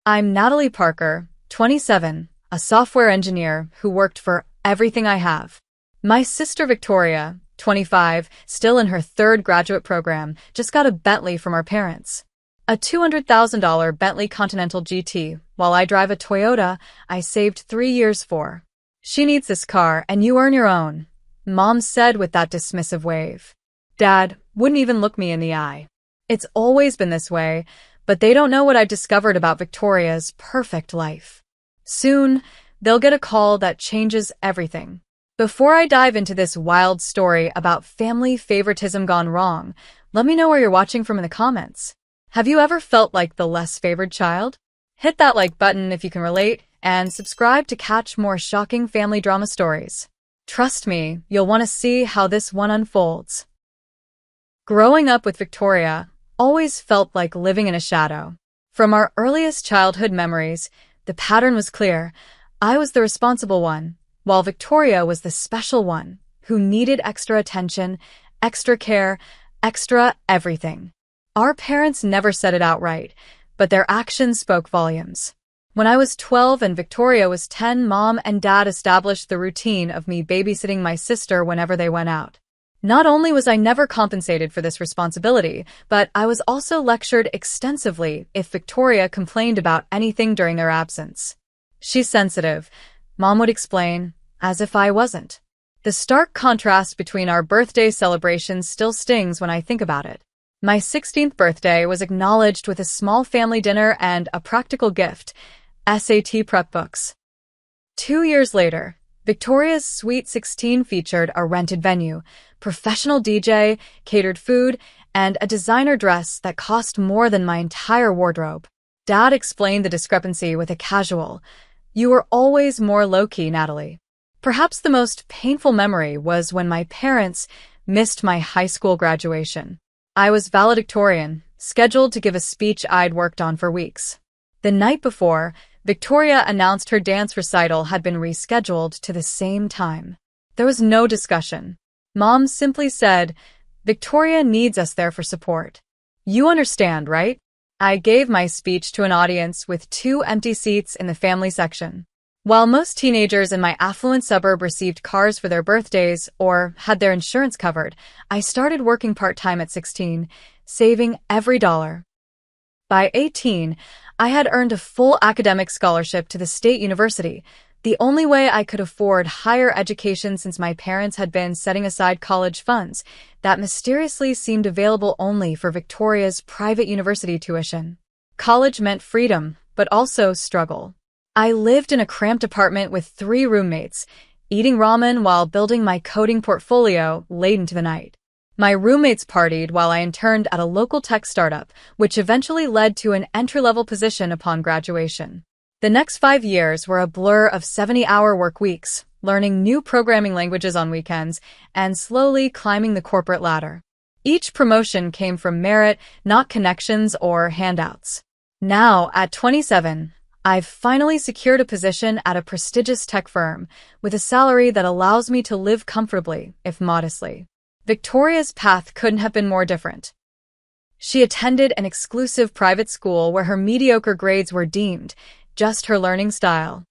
I'm Natalie Parker, 27, a software engineer who worked for everything I have. My sister Victoria, 25, still in her third graduate program, just got a Bentley from our parents. A $200,000 Bentley Continental GT, while I drive a Toyota I saved 3 years for. She needs this car and you earn your own, Mom said with that dismissive wave. Dad wouldn't even look me in the eye. It's always been this way, but they don't know what I've discovered about Victoria's perfect life. Soon, they'll get a call that changes everything. Before I dive into this wild story about family favoritism gone wrong, let me know where you're watching from in the comments. Have you ever felt like the less favored child? Hit that like button if you can relate, and subscribe to catch more shocking family drama stories. Trust me, you'll want to see how this one unfolds. Growing up with Victoria always felt like living in a shadow. From our earliest childhood memories, the pattern was clear. I was the responsible one, while Victoria was the special one, who needed extra attention, extra care, extra everything. Our parents never said it outright, but their actions spoke volumes. When I was 12 and Victoria was 10, Mom and Dad established the routine of me babysitting my sister whenever they went out. Not only was I never compensated for this responsibility, but I was also lectured extensively if Victoria complained about anything during their absence. She's sensitive, Mom would explain, as if I wasn't. The stark contrast between our birthday celebrations still stings when I think about it. My 16th birthday was acknowledged with a small family dinner and a practical gift, SAT prep books. 2 years later, Victoria's Sweet 16 featured a rented venue, professional DJ, catered food, and a designer dress that cost more than my entire wardrobe. Dad explained the discrepancy with a casual, "You were always more low-key, Natalie." Perhaps the most painful memory was when my parents missed my high school graduation. I was valedictorian, scheduled to give a speech I'd worked on for weeks. The night before, Victoria announced her dance recital had been rescheduled to the same time. There was no discussion. Mom simply said, "Victoria needs us there for support. You understand, right?" I gave my speech to an audience with 2 empty seats in the family section. While most teenagers in my affluent suburb received cars for their birthdays or had their insurance covered, I started working part-time at 16, saving every dollar. By 18, I had earned a full academic scholarship to the state university, the only way I could afford higher education since my parents had been setting aside college funds that mysteriously seemed available only for Victoria's private university tuition. College meant freedom, but also struggle. I lived in a cramped apartment with 3 roommates, eating ramen while building my coding portfolio late into the night. My roommates partied while I interned at a local tech startup, which eventually led to an entry-level position upon graduation. The next 5 years were a blur of 70-hour work weeks, learning new programming languages on weekends, and slowly climbing the corporate ladder. Each promotion came from merit, not connections or handouts. Now, at 27, I've finally secured a position at a prestigious tech firm, with a salary that allows me to live comfortably, if modestly. Victoria's path couldn't have been more different. She attended an exclusive private school where her mediocre grades were deemed just her learning style.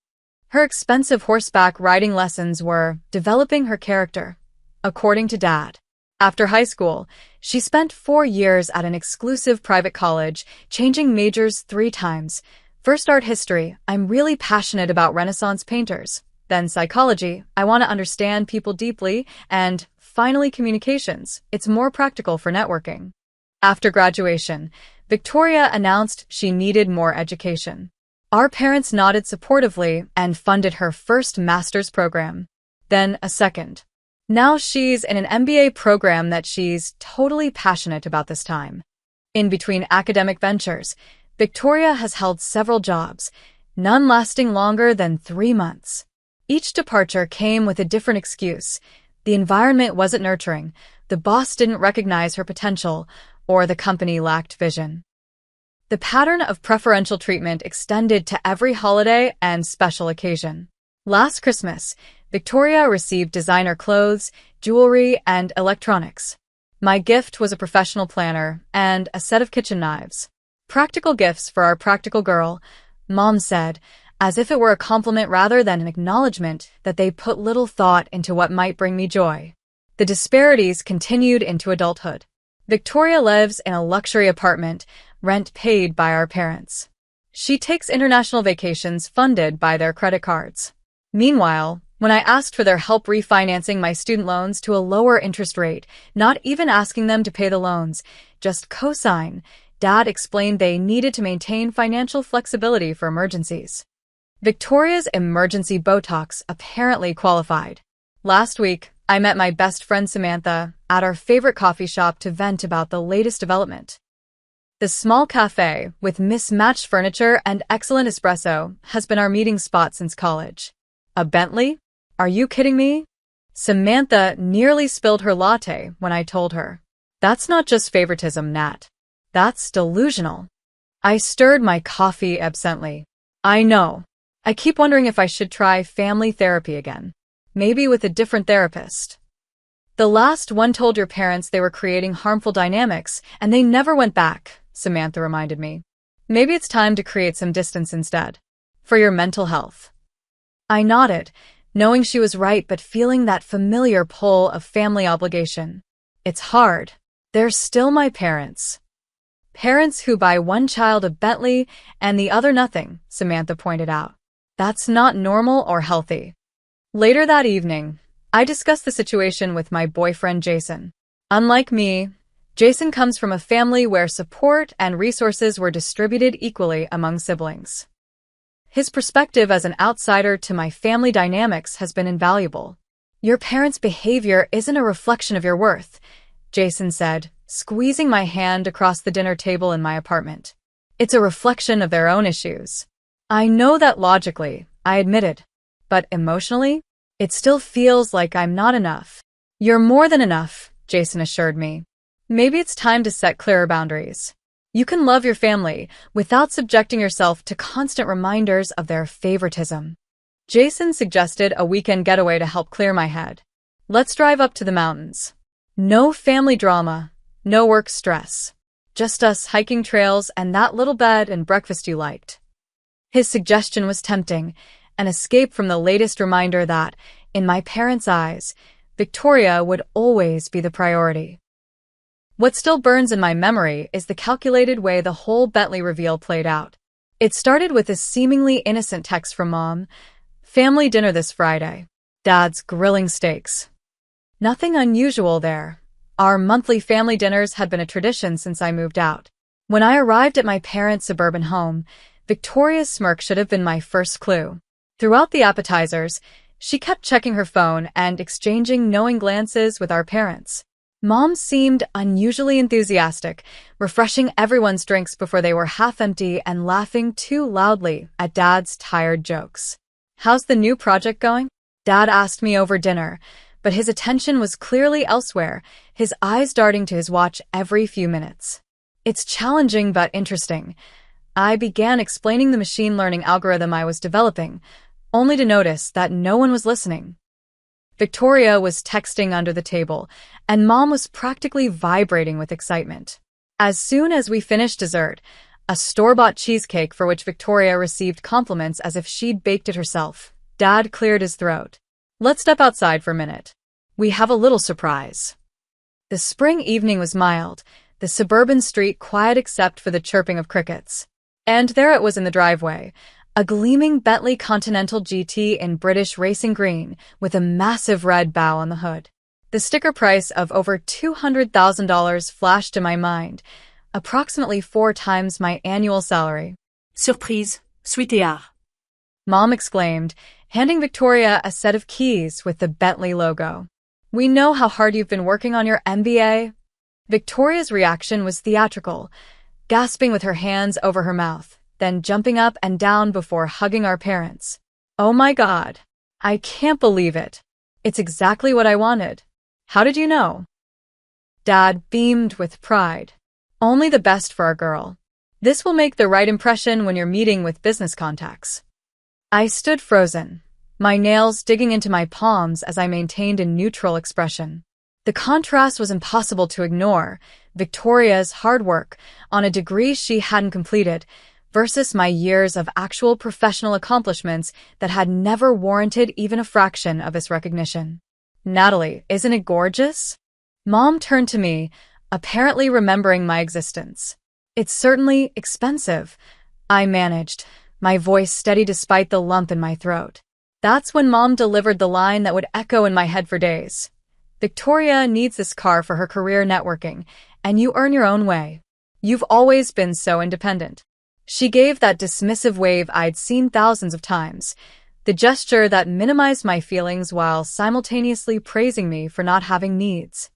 Her expensive horseback riding lessons were developing her character, according to Dad. After high school, she spent 4 years at an exclusive private college, changing majors 3 times. First art history, I'm really passionate about Renaissance painters. Then psychology, I want to understand people deeply. And finally communications, it's more practical for networking. After graduation, Victoria announced she needed more education. Our parents nodded supportively and funded her first master's program, then a second. Now she's in an MBA program that she's totally passionate about this time. In between academic ventures, Victoria has held several jobs, none lasting longer than 3 months. Each departure came with a different excuse. The environment wasn't nurturing, the boss didn't recognize her potential, or the company lacked vision. The pattern of preferential treatment extended to every holiday and special occasion. Last Christmas, Victoria received designer clothes, jewelry, and electronics. My gift was a professional planner and a set of kitchen knives. Practical gifts for our practical girl, Mom said, as if it were a compliment rather than an acknowledgement that they put little thought into what might bring me joy. The disparities continued into adulthood. Victoria lives in a luxury apartment, rent paid by our parents. She takes international vacations funded by their credit cards. Meanwhile, when I asked for their help refinancing my student loans to a lower interest rate, not even asking them to pay the loans, just co-sign, Dad explained they needed to maintain financial flexibility for emergencies. Victoria's emergency Botox apparently qualified. Last week, I met my best friend Samantha at our favorite coffee shop to vent about the latest development. The small cafe, with mismatched furniture and excellent espresso, has been our meeting spot since college. A Bentley? Are you kidding me? Samantha nearly spilled her latte when I told her. That's not just favoritism, Nat. That's delusional. I stirred my coffee absently. I know. I keep wondering if I should try family therapy again. Maybe with a different therapist. The last one told your parents they were creating harmful dynamics, and they never went back, Samantha reminded me. Maybe it's time to create some distance instead. For your mental health. I nodded, knowing she was right but feeling that familiar pull of family obligation. It's hard. They're still my parents. Parents who buy one child a Bentley and the other nothing, Samantha pointed out. That's not normal or healthy. Later that evening, I discussed the situation with my boyfriend Jason. Unlike me, Jason comes from a family where support and resources were distributed equally among siblings. His perspective as an outsider to my family dynamics has been invaluable. Your parents' behavior isn't a reflection of your worth, Jason said, squeezing my hand across the dinner table in my apartment. It's a reflection of their own issues. I know that logically, I admitted, but emotionally, it still feels like I'm not enough. You're more than enough, Jason assured me. Maybe it's time to set clearer boundaries. You can love your family without subjecting yourself to constant reminders of their favoritism. Jason suggested a weekend getaway to help clear my head. Let's drive up to the mountains. No family drama, no work stress. Just us hiking trails and that little bed and breakfast you liked. His suggestion was tempting, an escape from the latest reminder that, in my parents' eyes, Victoria would always be the priority. What still burns in my memory is the calculated way the whole Bentley reveal played out. It started with a seemingly innocent text from Mom. Family dinner this Friday. Dad's grilling steaks. Nothing unusual there. Our monthly family dinners had been a tradition since I moved out. When I arrived at my parents' suburban home, Victoria's smirk should have been my first clue. Throughout the appetizers, she kept checking her phone and exchanging knowing glances with our parents. Mom seemed unusually enthusiastic, refreshing everyone's drinks before they were half empty and laughing too loudly at Dad's tired jokes. How's the new project going? Dad asked me over dinner, but his attention was clearly elsewhere, his eyes darting to his watch every few minutes. It's challenging but interesting. I began explaining the machine learning algorithm I was developing, only to notice that no one was listening. Victoria was texting under the table, and Mom was practically vibrating with excitement. As soon as we finished dessert, a store-bought cheesecake for which Victoria received compliments as if she'd baked it herself, Dad cleared his throat. Let's step outside for a minute. We have a little surprise. The spring evening was mild, the suburban street quiet except for the chirping of crickets. And there it was in the driveway, a gleaming Bentley Continental GT in British racing green with a massive red bow on the hood. The sticker price of over $200,000 flashed to my mind, approximately 4 times my annual salary. Surprise, sweetheart. Mom exclaimed, handing Victoria a set of keys with the Bentley logo. We know how hard you've been working on your MBA. Victoria's reaction was theatrical, gasping with her hands over her mouth, then jumping up and down before hugging our parents. Oh my God. I can't believe it. It's exactly what I wanted. How did you know? Dad beamed with pride. Only the best for our girl. This will make the right impression when you're meeting with business contacts. I stood frozen, my nails digging into my palms as I maintained a neutral expression. The contrast was impossible to ignore. Victoria's hard work on a degree she hadn't completed versus my years of actual professional accomplishments that had never warranted even a fraction of its recognition. Natalie, isn't it gorgeous? Mom turned to me, apparently remembering my existence. It's certainly expensive, I managed, my voice steady despite the lump in my throat. That's when Mom delivered the line that would echo in my head for days. Victoria needs this car for her career networking, and you earn your own way. You've always been so independent. She gave that dismissive wave I'd seen thousands of times, the gesture that minimized my feelings while simultaneously praising me for not having needs.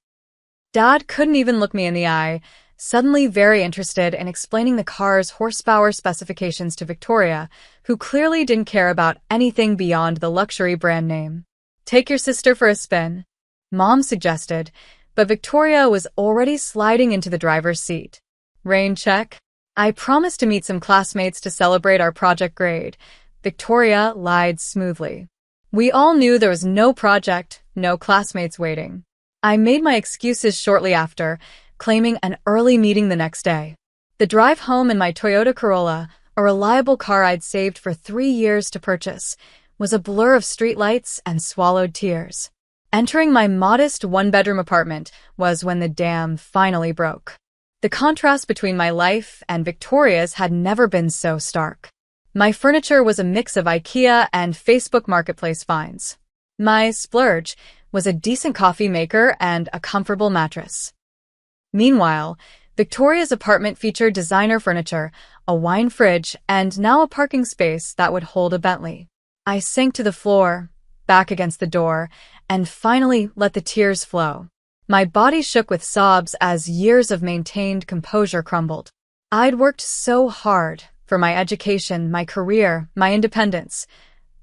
Dad couldn't even look me in the eye, suddenly very interested in explaining the car's horsepower specifications to Victoria, who clearly didn't care about anything beyond the luxury brand name. Take your sister for a spin, Mom suggested, but Victoria was already sliding into the driver's seat. Rain check? I promised to meet some classmates to celebrate our project grade. Victoria lied smoothly. We all knew there was no project, no classmates waiting. I made my excuses shortly after, claiming an early meeting the next day. The drive home in my Toyota Corolla, a reliable car I'd saved for 3 years to purchase, was a blur of streetlights and swallowed tears. Entering my modest one-bedroom apartment was when the dam finally broke. The contrast between my life and Victoria's had never been so stark. My furniture was a mix of IKEA and Facebook Marketplace finds. My splurge was a decent coffee maker and a comfortable mattress. Meanwhile, Victoria's apartment featured designer furniture, a wine fridge, and now a parking space that would hold a Bentley. I sank to the floor, back against the door, and finally let the tears flow. My body shook with sobs as years of maintained composure crumbled. I'd worked so hard for my education, my career, my independence,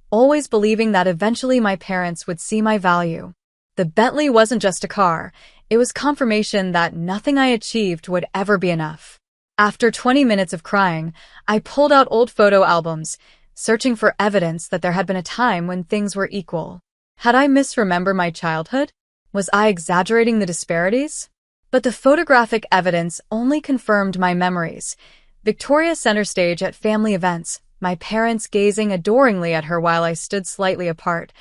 always believing that eventually my parents would see my value. The Bentley wasn't just a car, it was confirmation that nothing I achieved would ever be enough. After 20 minutes of crying, I pulled out old photo albums, searching for evidence that there had been a time when things were equal. Had I misremembered my childhood? Was I exaggerating the disparities? But the photographic evidence only confirmed my memories. Victoria center stage at family events, my parents gazing adoringly at her while I stood slightly apart,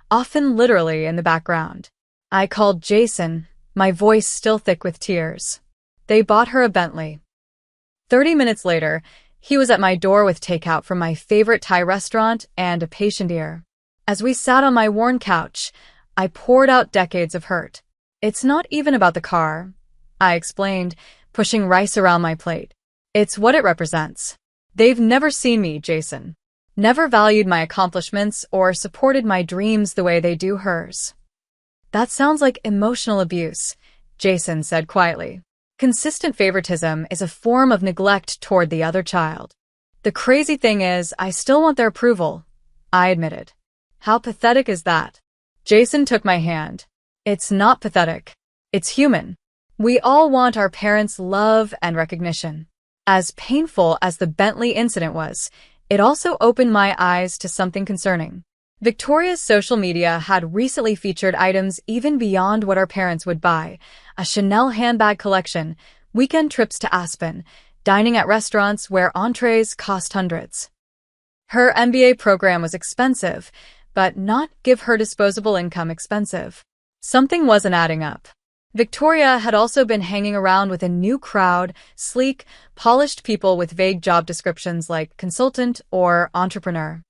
often literally in the background. I called Jason, my voice still thick with tears. They bought her a Bentley. 30 minutes later, he was at my door with takeout from my favorite Thai restaurant and a patient ear. As we sat on my worn couch, I poured out decades of hurt. It's not even about the car, I explained, pushing rice around my plate. It's what it represents. They've never seen me, Jason. Never valued my accomplishments or supported my dreams the way they do hers. That sounds like emotional abuse, Jason said quietly. Consistent favoritism is a form of neglect toward the other child. The crazy thing is, I still want their approval, I admitted. How pathetic is that? Jason took my hand. It's not pathetic. It's human. We all want our parents' love and recognition. As painful as the Bentley incident was, it also opened my eyes to something concerning. Victoria's social media had recently featured items even beyond what our parents would buy: a Chanel handbag collection, weekend trips to Aspen, dining at restaurants where entrees cost hundreds. Her MBA program was expensive, but not give her disposable income expensive. Something wasn't adding up. Victoria had also been hanging around with a new crowd, sleek, polished people with vague job descriptions like consultant or entrepreneur.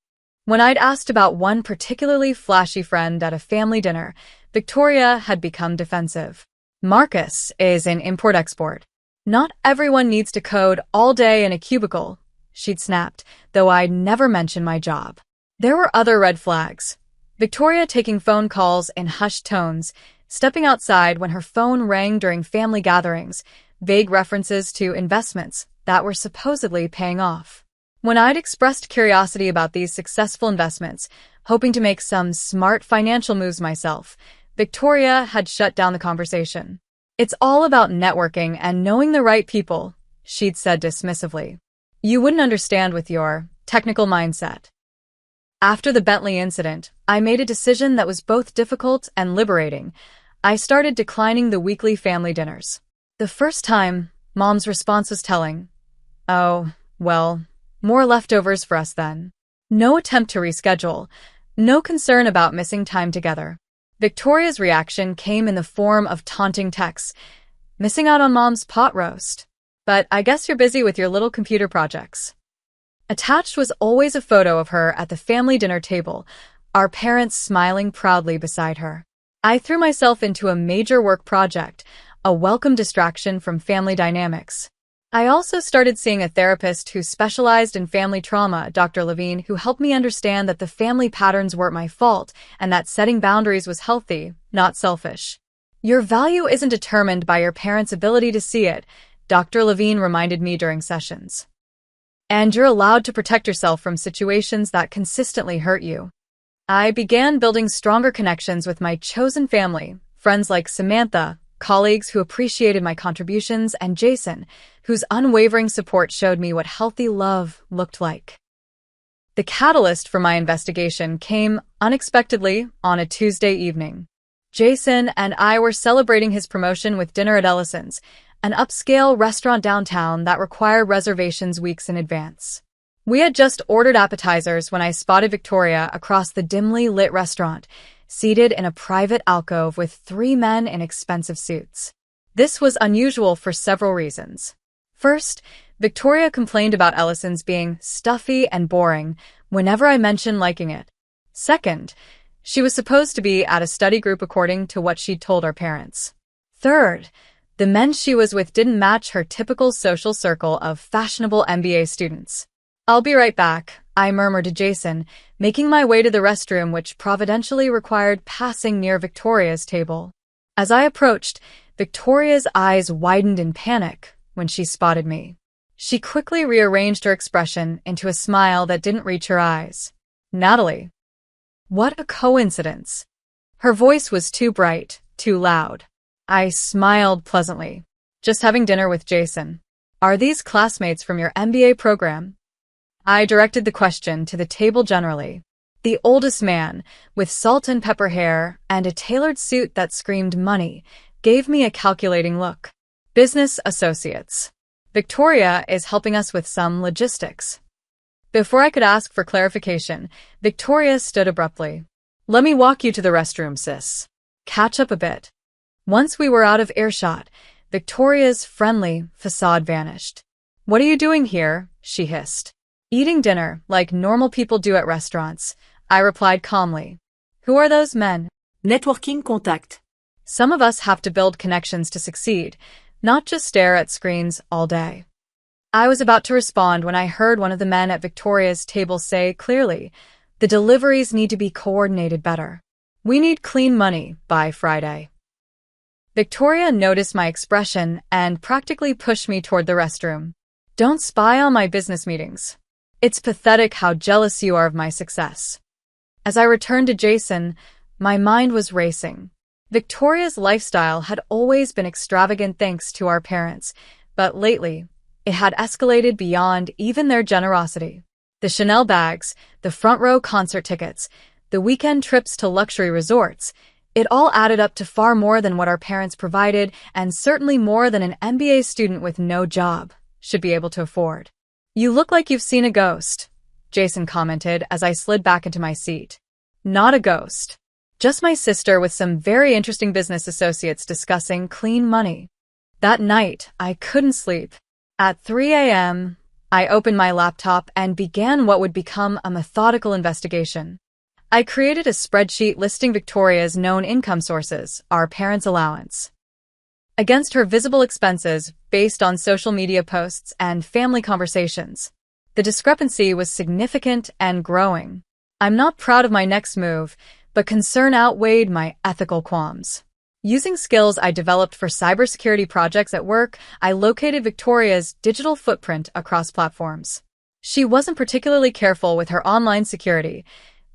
When I'd asked about one particularly flashy friend at a family dinner, Victoria had become defensive. Marcus is in import-export. Not everyone needs to code all day in a cubicle, she'd snapped, though I'd never mention my job. There were other red flags. Victoria taking phone calls in hushed tones, stepping outside when her phone rang during family gatherings, vague references to investments that were supposedly paying off. When I'd expressed curiosity about these successful investments, hoping to make some smart financial moves myself, Victoria had shut down the conversation. It's all about networking and knowing the right people, she'd said dismissively. You wouldn't understand with your technical mindset. After the Bentley incident, I made a decision that was both difficult and liberating. I started declining the weekly family dinners. The first time, Mom's response was telling. Oh, well, More leftovers for us then. No attempt to reschedule. No concern about missing time together. Victoria's reaction came in the form of taunting texts. Missing out on mom's pot roast. But I guess you're busy with your little computer projects. Attached was always a photo of her at the family dinner table, our parents smiling proudly beside her. I threw myself into a major work project, a welcome distraction from family dynamics. I also started seeing a therapist who specialized in family trauma, Dr. Levine, who helped me understand that the family patterns weren't my fault and that setting boundaries was healthy, not selfish. Your value isn't determined by your parents' ability to see it, Dr. Levine reminded me during sessions. And you're allowed to protect yourself from situations that consistently hurt you. I began building stronger connections with my chosen family, friends like Samantha, colleagues who appreciated my contributions, and Jason, whose unwavering support showed me what healthy love looked like. The catalyst for my investigation came unexpectedly on a Tuesday evening. Jason and I were celebrating his promotion with dinner at Ellison's, an upscale restaurant downtown that required reservations weeks in advance. We had just ordered appetizers when I spotted Victoria across the dimly lit restaurant, seated in a private alcove with 3 men in expensive suits. This was unusual for several reasons. First, Victoria complained about Ellison's being stuffy and boring whenever I mentioned liking it. Second, she was supposed to be at a study group according to what she'd told our parents. Third, the men she was with didn't match her typical social circle of fashionable MBA students. "I'll be right back," I murmured to Jason, making my way to the restroom, which providentially required passing near Victoria's table. As I approached, Victoria's eyes widened in panic when she spotted me. She quickly rearranged her expression into a smile that didn't reach her eyes. "Natalie." What a coincidence. Her voice was too bright, too loud. I smiled pleasantly. "Just having dinner with Jason. Are these classmates from your MBA program?" I directed the question to the table generally. The oldest man, with salt and pepper hair and a tailored suit that screamed money, gave me a calculating look. "Business associates. Victoria is helping us with some logistics." Before I could ask for clarification, Victoria stood abruptly. "Let me walk you to the restroom, sis. Catch up a bit." Once we were out of earshot, Victoria's friendly facade vanished. "What are you doing here?" she hissed. "Eating dinner, like normal people do at restaurants," I replied calmly. "Who are those men?" Networking contact. Some of us have to build connections to succeed, not just stare at screens all day. I was about to respond when I heard one of the men at Victoria's table say clearly, "The deliveries need to be coordinated better. We need clean money by Friday." Victoria noticed my expression and practically pushed me toward the restroom. "Don't spy on my business meetings. It's pathetic how jealous you are of my success." As I returned to Jason, my mind was racing. Victoria's lifestyle had always been extravagant thanks to our parents, but lately, it had escalated beyond even their generosity. The Chanel bags, the front-row concert tickets, the weekend trips to luxury resorts, it all added up to far more than what our parents provided, and certainly more than an MBA student with no job should be able to afford. "You look like you've seen a ghost," Jason commented as I slid back into my seat. "Not a ghost. Just my sister with some very interesting business associates discussing clean money." That night, I couldn't sleep. At 3 a.m., I opened my laptop and began what would become a methodical investigation. I created a spreadsheet listing Victoria's known income sources, our parents' allowance, against her visible expenses based on social media posts and family conversations. The discrepancy was significant and growing. I'm not proud of my next move, but concern outweighed my ethical qualms. Using skills I developed for cybersecurity projects at work, I located Victoria's digital footprint across platforms. She wasn't particularly careful with her online security,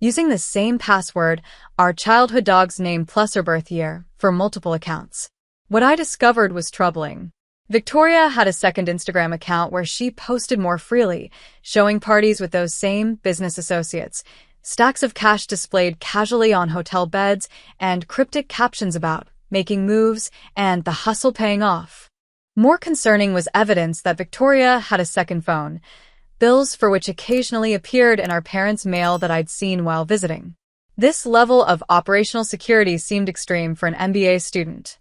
using the same password, our childhood dog's name plus her birth year, for multiple accounts. What I discovered was troubling. Victoria had a second Instagram account where she posted more freely, showing parties with those same business associates, stacks of cash displayed casually on hotel beds, and cryptic captions about making moves and the hustle paying off. More concerning was evidence that Victoria had a second phone. bills for which occasionally appeared in our parents' mail that I'd seen while visiting. This level of operational security seemed extreme for an MBA student.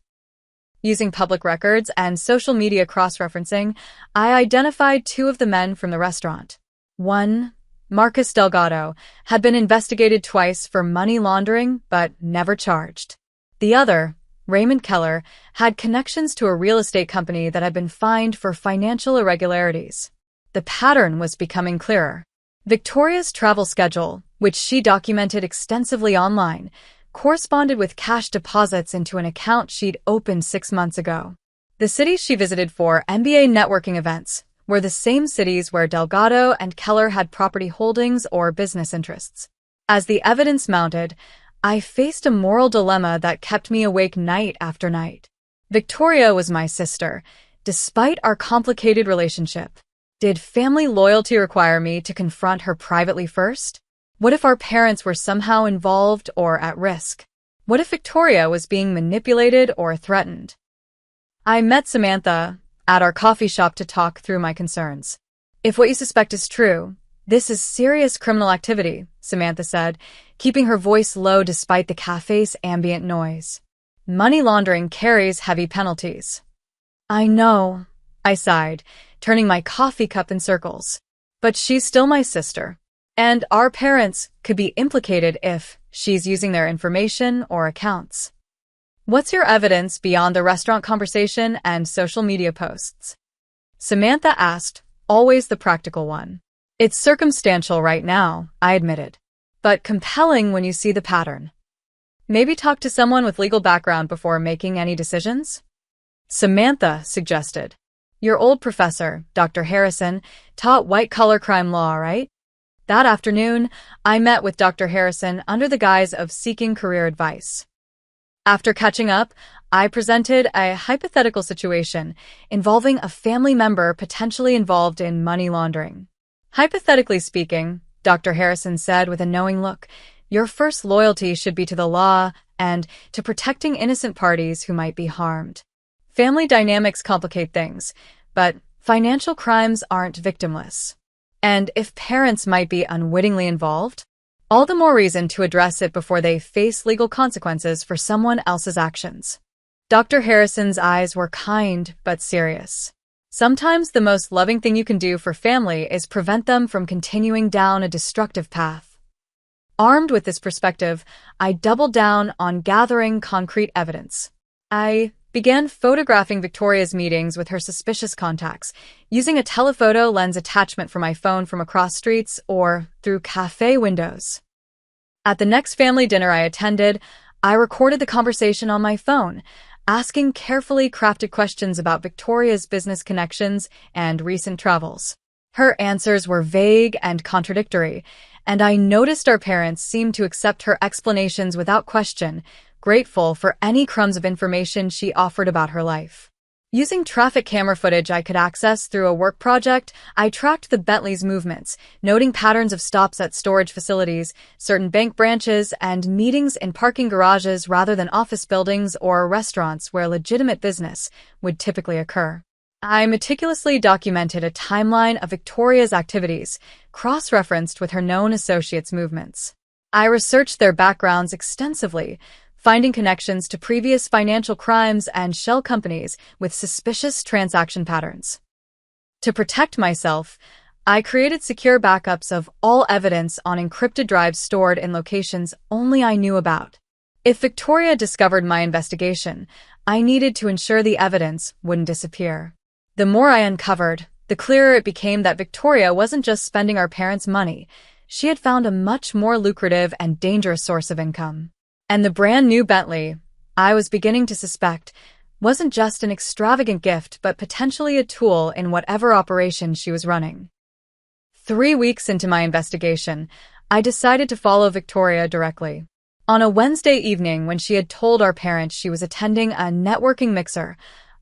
Using public records and social media cross-referencing, I identified two of the men from the restaurant. One, Marcus Delgado, had been investigated twice for money laundering but never charged. The other, Raymond Keller, had connections to a real estate company that had been fined for financial irregularities. The pattern was becoming clearer. Victoria's travel schedule, which she documented extensively online, corresponded with cash deposits into an account she'd opened 6 months ago. The cities she visited for MBA networking events were the same cities where Delgado and Keller had property holdings or business interests. As the evidence mounted, I faced a moral dilemma that kept me awake night after night. Victoria was my sister, despite our complicated relationship. Did family loyalty require me to confront her privately first? What if our parents were somehow involved or at risk? What if Victoria was being manipulated or threatened? I met Samantha at our coffee shop to talk through my concerns. If what you suspect is true, this is serious criminal activity, Samantha said, keeping her voice low despite the cafe's ambient noise. Money laundering carries heavy penalties. I know, I sighed, turning my coffee cup in circles. But she's still my sister. And our parents could be implicated if she's using their information or accounts. What's your evidence beyond the restaurant conversation and social media posts? Samantha asked, always the practical one. It's circumstantial right now, I admitted, but compelling when you see the pattern. Maybe talk to someone with legal background before making any decisions? Samantha suggested. Your old professor, Dr. Harrison, taught white-collar crime law, right? That afternoon, I met with Dr. Harrison under the guise of seeking career advice. After catching up, I presented a hypothetical situation involving a family member potentially involved in money laundering. Hypothetically speaking, Dr. Harrison said with a knowing look, your first loyalty should be to the law and to protecting innocent parties who might be harmed. Family dynamics complicate things, but financial crimes aren't victimless. And if parents might be unwittingly involved, all the more reason to address it before they face legal consequences for someone else's actions. Dr. Harrison's eyes were kind but serious. Sometimes the most loving thing you can do for family is prevent them from continuing down a destructive path. Armed with this perspective, I doubled down on gathering concrete evidence. I began photographing Victoria's meetings with her suspicious contacts, using a telephoto lens attachment for my phone from across streets or through cafe windows. At the next family dinner I attended, I recorded the conversation on my phone, asking carefully crafted questions about Victoria's business connections and recent travels. Her answers were vague and contradictory, and I noticed our parents seemed to accept her explanations without question, grateful for any crumbs of information she offered about her life. Using traffic camera footage I could access through a work project, I tracked the Bentley's movements, noting patterns of stops at storage facilities, certain bank branches, and meetings in parking garages rather than office buildings or restaurants where legitimate business would typically occur. I meticulously documented a timeline of Victoria's activities, cross-referenced with her known associates' movements. I researched their backgrounds extensively, finding connections to previous financial crimes and shell companies with suspicious transaction patterns. To protect myself, I created secure backups of all evidence on encrypted drives stored in locations only I knew about. If Victoria discovered my investigation, I needed to ensure the evidence wouldn't disappear. The more I uncovered, the clearer it became that Victoria wasn't just spending our parents' money. She had found a much more lucrative and dangerous source of income. And the brand new Bentley, I was beginning to suspect, wasn't just an extravagant gift but potentially a tool in whatever operation she was running. 3 weeks into my investigation, I decided to follow Victoria directly. On a Wednesday evening when she had told our parents she was attending a networking mixer,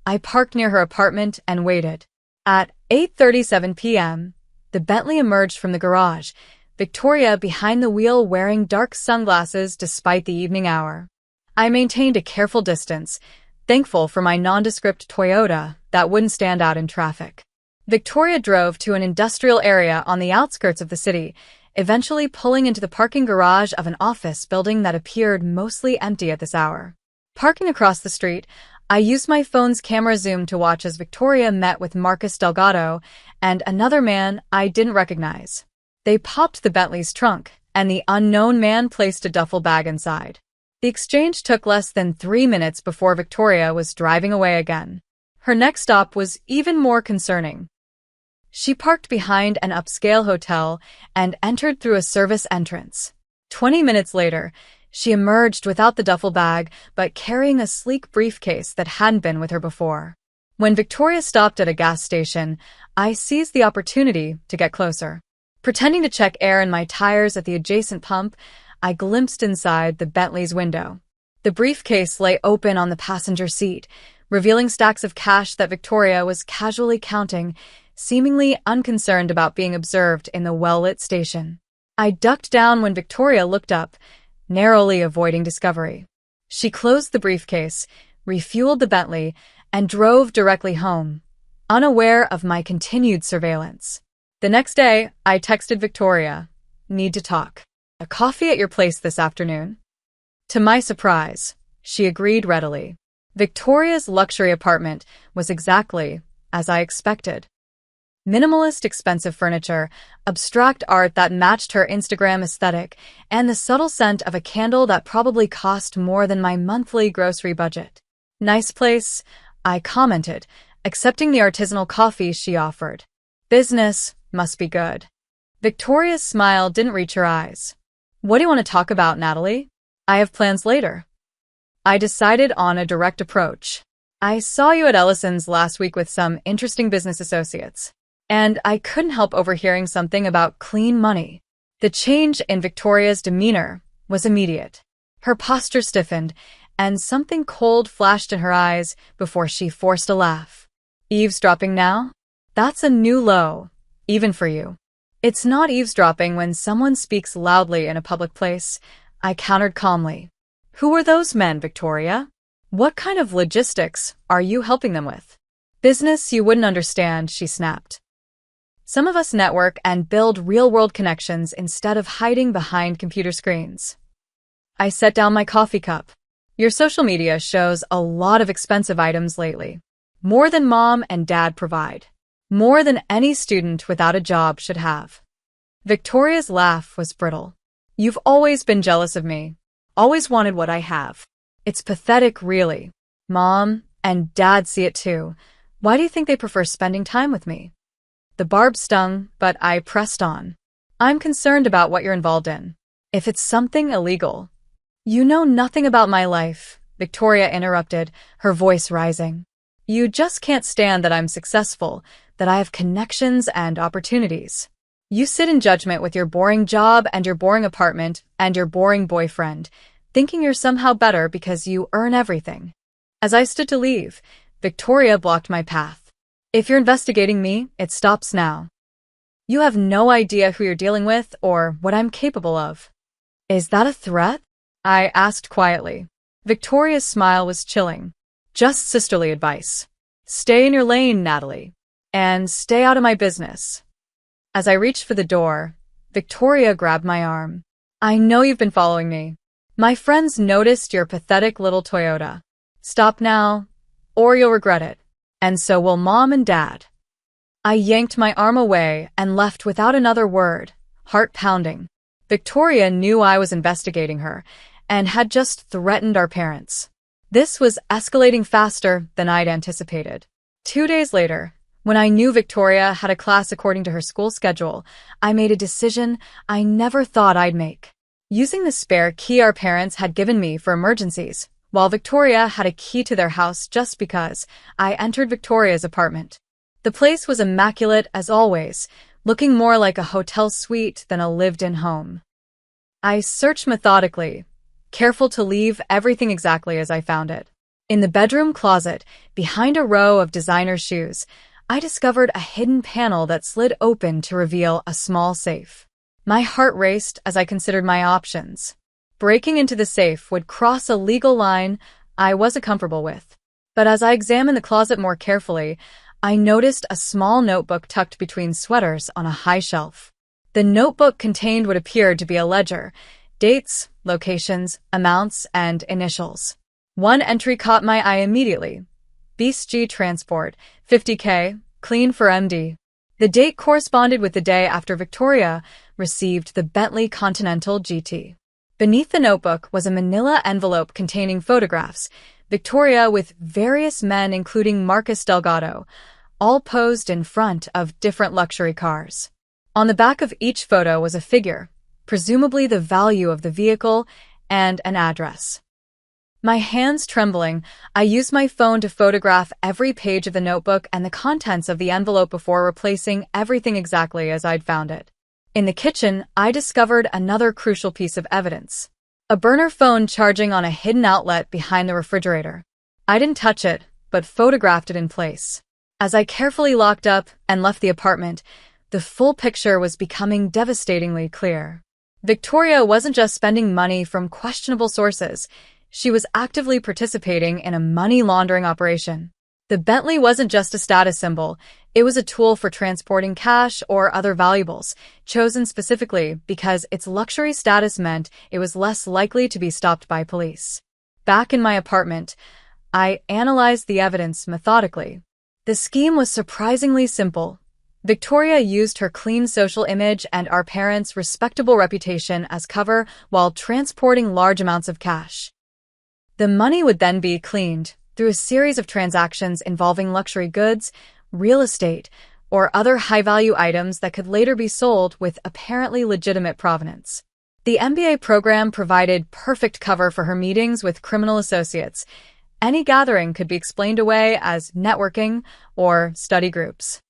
I parked near her apartment and waited. At 8:37 p.m., the Bentley emerged from the garage, Victoria behind the wheel wearing dark sunglasses despite the evening hour. I maintained a careful distance, thankful for my nondescript Toyota that wouldn't stand out in traffic. Victoria drove to an industrial area on the outskirts of the city, eventually pulling into the parking garage of an office building that appeared mostly empty at this hour. Parking across the street, I used my phone's camera zoom to watch as Victoria met with Marcus Delgado and another man I didn't recognize. They popped the Bentley's trunk, and the unknown man placed a duffel bag inside. The exchange took less than 3 minutes before Victoria was driving away again. Her next stop was even more concerning. She parked behind an upscale hotel and entered through a service entrance. 20 minutes later, she emerged without the duffel bag, but carrying a sleek briefcase that hadn't been with her before. When Victoria stopped at a gas station, I seized the opportunity to get closer. Pretending to check air in my tires at the adjacent pump, I glimpsed inside the Bentley's window. The briefcase lay open on the passenger seat, revealing stacks of cash that Victoria was casually counting, seemingly unconcerned about being observed in the well-lit station. I ducked down when Victoria looked up, narrowly avoiding discovery. She closed the briefcase, refueled the Bentley, and drove directly home, unaware of my continued surveillance. The next day, I texted Victoria, "Need to talk. A coffee at your place this afternoon?" To my surprise, she agreed readily. Victoria's luxury apartment was exactly as I expected. Minimalist, expensive furniture, abstract art that matched her Instagram aesthetic, and the subtle scent of a candle that probably cost more than my monthly grocery budget. "Nice place," I commented, accepting the artisanal coffee she offered. "Business must be good." Victoria's smile didn't reach her eyes. "What do you want to talk about, Natalie?" "I have plans later." I decided on a direct approach. "I saw you at Ellison's last week with some interesting business associates, and I couldn't help overhearing something about clean money." The change in Victoria's demeanor was immediate. Her posture stiffened, and something cold flashed in her eyes before she forced a laugh. "Eavesdropping now? That's a new low, even for you." "It's not eavesdropping when someone speaks loudly in a public place," I countered calmly. "Who were those men, Victoria? What kind of logistics are you helping them with?" "Business you wouldn't understand," she snapped. "Some of us network and build real-world connections instead of hiding behind computer screens." I set down my coffee cup. "Your social media shows a lot of expensive items lately. More than mom and dad provide. More than any student without a job should have." Victoria's laugh was brittle. "You've always been jealous of me. Always wanted what I have. It's pathetic, really. Mom and dad see it too. Why do you think they prefer spending time with me?" The barb stung, but I pressed on. "I'm concerned about what you're involved in. If it's something illegal." "You know nothing about my life," Victoria interrupted, her voice rising. "You just can't stand that I'm successful, that I have connections and opportunities. You sit in judgment with your boring job and your boring apartment and your boring boyfriend, thinking you're somehow better because you earn everything." As I stood to leave, Victoria blocked my path. "If you're investigating me, it stops now. You have no idea who you're dealing with or what I'm capable of." "Is that a threat?" I asked quietly. Victoria's smile was chilling. "Just sisterly advice. Stay in your lane, Natalie. And stay out of my business." As I reached for the door, Victoria grabbed my arm. "I know you've been following me. My friends noticed your pathetic little Toyota. Stop now, or you'll regret it. And so will mom and dad." I yanked my arm away and left without another word, heart pounding. Victoria knew I was investigating her and had just threatened our parents. This was escalating faster than I'd anticipated. 2 days later, when I knew Victoria had a class according to her school schedule, I made a decision I never thought I'd make. Using the spare key our parents had given me for emergencies, while Victoria had a key to their house just because, I entered Victoria's apartment. The place was immaculate as always, looking more like a hotel suite than a lived-in home. I searched methodically, careful to leave everything exactly as I found it. In the bedroom closet, behind a row of designer shoes, I discovered a hidden panel that slid open to reveal a small safe. My heart raced as I considered my options. Breaking into the safe would cross a legal line I wasn't comfortable with. But as I examined the closet more carefully, I noticed a small notebook tucked between sweaters on a high shelf. The notebook contained what appeared to be a ledger: dates, locations, amounts, and initials. One entry caught my eye immediately. Beast G Transport, 50K, clean for MD. The date corresponded with the day after Victoria received the Bentley Continental GT. Beneath the notebook was a manila envelope containing photographs, Victoria with various men including Marcus Delgado, all posed in front of different luxury cars. On the back of each photo was a figure, presumably the value of the vehicle, and an address. My hands trembling, I used my phone to photograph every page of the notebook and the contents of the envelope before replacing everything exactly as I'd found it. In the kitchen, I discovered another crucial piece of evidence: a burner phone charging on a hidden outlet behind the refrigerator. I didn't touch it, but photographed it in place. As I carefully locked up and left the apartment, the full picture was becoming devastatingly clear. Victoria wasn't just spending money from questionable sources. She was actively participating in a money laundering operation. The Bentley wasn't just a status symbol. It was a tool for transporting cash or other valuables, chosen specifically because its luxury status meant it was less likely to be stopped by police. Back in my apartment, I analyzed the evidence methodically. The scheme was surprisingly simple. Victoria used her clean social image and our parents' respectable reputation as cover while transporting large amounts of cash. The money would then be cleaned through a series of transactions involving luxury goods, real estate, or other high-value items that could later be sold with apparently legitimate provenance. The MBA program provided perfect cover for her meetings with criminal associates. Any gathering could be explained away as networking or study groups.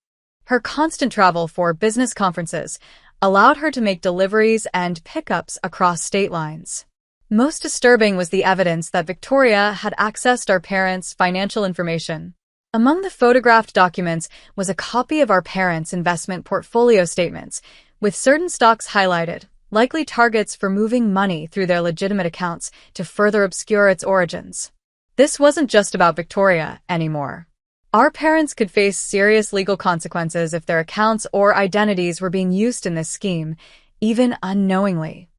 Her constant travel for business conferences allowed her to make deliveries and pickups across state lines. Most disturbing was the evidence that Victoria had accessed our parents' financial information. Among the photographed documents was a copy of our parents' investment portfolio statements, with certain stocks highlighted, likely targets for moving money through their legitimate accounts to further obscure its origins. This wasn't just about Victoria anymore. Our parents could face serious legal consequences if their accounts or identities were being used in this scheme, even unknowingly.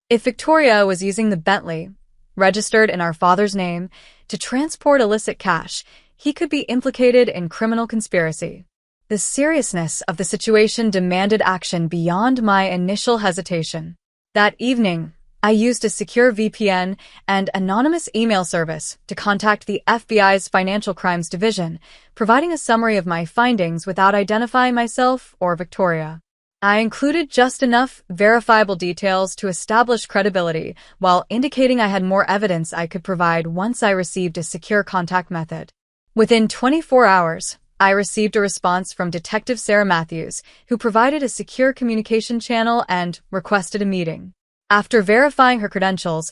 If Victoria was using the Bentley, registered in our father's name, to transport illicit cash, he could be implicated in criminal conspiracy. The seriousness of the situation demanded action beyond my initial hesitation. That evening, I used a secure VPN and anonymous email service to contact the FBI's Financial Crimes Division, providing a summary of my findings without identifying myself or Victoria. I included just enough verifiable details to establish credibility while indicating I had more evidence I could provide once I received a secure contact method. Within 24 hours, I received a response from Detective Sarah Matthews, who provided a secure communication channel and requested a meeting. After verifying her credentials,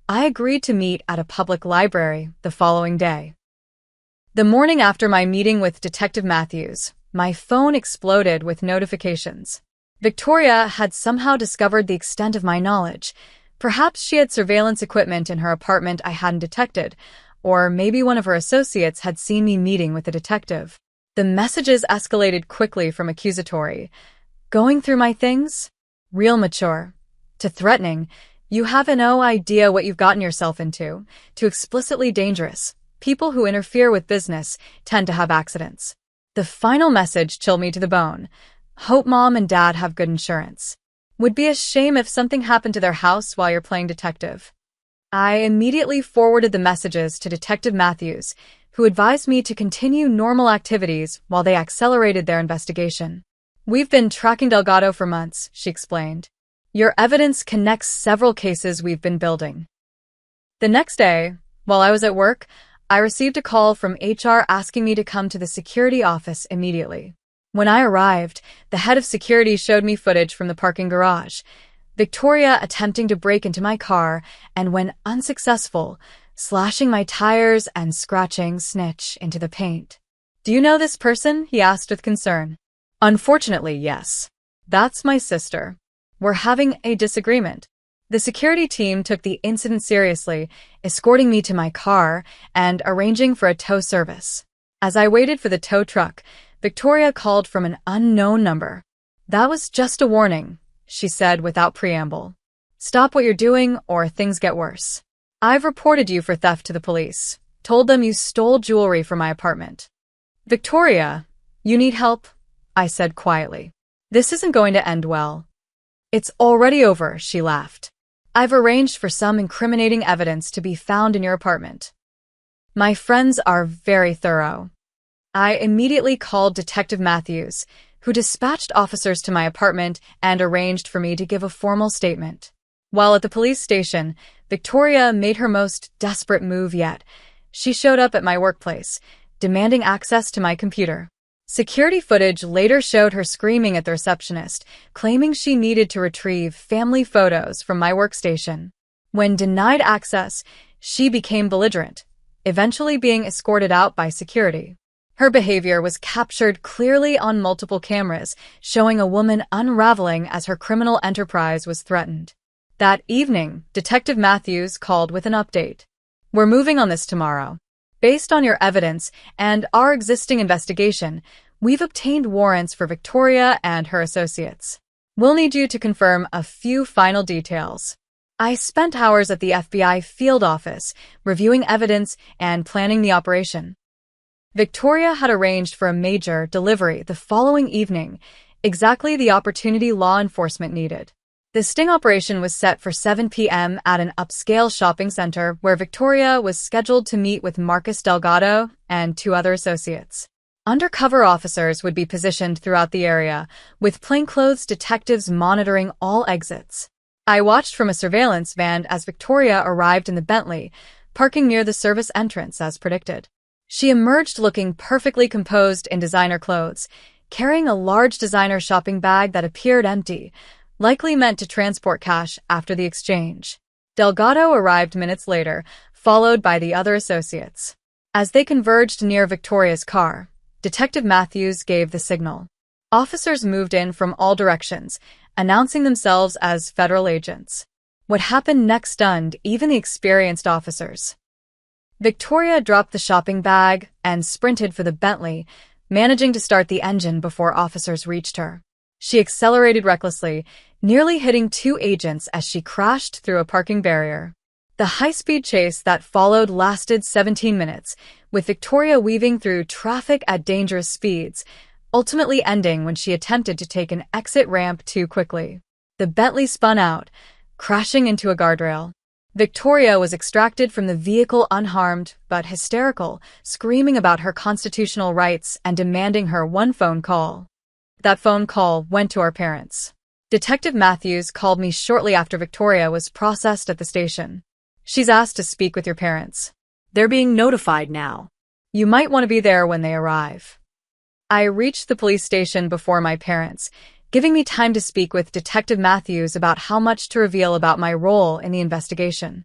I agreed to meet at a public library the following day. The morning after my meeting with Detective Matthews, my phone exploded with notifications. Victoria had somehow discovered the extent of my knowledge. Perhaps she had surveillance equipment in her apartment I hadn't detected, or maybe one of her associates had seen me meeting with a detective. The messages escalated quickly from accusatory, "Going through my things?" Real mature, to threatening, "You have no idea what you've gotten yourself into," to explicitly dangerous. People who interfere with business tend to have accidents. The final message chilled me to the bone. "Hope mom and dad have good insurance. Would be a shame if something happened to their house while you're playing detective." I immediately forwarded the messages to Detective Matthews, who advised me to continue normal activities while they accelerated their investigation. "We've been tracking Delgado for months," she explained. "Your evidence connects several cases we've been building." The next day, while I was at work, I received a call from HR asking me to come to the security office immediately. When I arrived, the head of security showed me footage from the parking garage. Victoria attempting to break into my car and, when unsuccessful, slashing my tires and scratching Snitch into the paint. "Do you know this person?" he asked with concern. "Unfortunately, yes. That's my sister. We're having a disagreement." The security team took the incident seriously, escorting me to my car and arranging for a tow service. As I waited for the tow truck, Victoria called from an unknown number. "That was just a warning," she said without preamble. "Stop what you're doing or things get worse. I've reported you for theft to the police. Told them you stole jewelry from my apartment." "Victoria, you need help?" I said quietly. "This isn't going to end well." "It's already over," she laughed. "I've arranged for some incriminating evidence to be found in your apartment." My friends are very thorough. I immediately called Detective Matthews, who dispatched officers to my apartment and arranged for me to give a formal statement. While at the police station, Victoria made her most desperate move yet. She showed up at my workplace, demanding access to my computer. Security footage later showed her screaming at the receptionist, claiming she needed to retrieve family photos from my workstation. When denied access, she became belligerent, eventually being escorted out by security. Her behavior was captured clearly on multiple cameras, showing a woman unraveling as her criminal enterprise was threatened. That evening, Detective Matthews called with an update. "We're moving on this tomorrow. Based on your evidence and our existing investigation, we've obtained warrants for Victoria and her associates. We'll need you to confirm a few final details." I spent hours at the FBI field office, reviewing evidence and planning the operation. Victoria had arranged for a major delivery the following evening, exactly the opportunity law enforcement needed. The sting operation was set for 7 p.m. at an upscale shopping center where Victoria was scheduled to meet with Marcus Delgado and 2 other associates. Undercover officers would be positioned throughout the area, with plainclothes detectives monitoring all exits. I watched from a surveillance van as Victoria arrived in the Bentley, parking near the service entrance as predicted. She emerged looking perfectly composed in designer clothes, carrying a large designer shopping bag that appeared empty, likely meant to transport cash after the exchange. Delgado arrived minutes later, followed by the other associates. As they converged near Victoria's car, Detective Matthews gave the signal. Officers moved in from all directions, announcing themselves as federal agents. What happened next stunned even the experienced officers. Victoria dropped the shopping bag and sprinted for the Bentley, managing to start the engine before officers reached her. She accelerated recklessly, nearly hitting 2 agents as she crashed through a parking barrier. The high-speed chase that followed lasted 17 minutes, with Victoria weaving through traffic at dangerous speeds, ultimately ending when she attempted to take an exit ramp too quickly. The Bentley spun out, crashing into a guardrail. Victoria was extracted from the vehicle unharmed but hysterical, screaming about her constitutional rights and demanding her one phone call. That phone call went to our parents. Detective Matthews called me shortly after Victoria was processed at the station. "She's asked to speak with your parents. They're being notified now. You might want to be there when they arrive." I reached the police station before my parents, giving me time to speak with Detective Matthews about how much to reveal about my role in the investigation.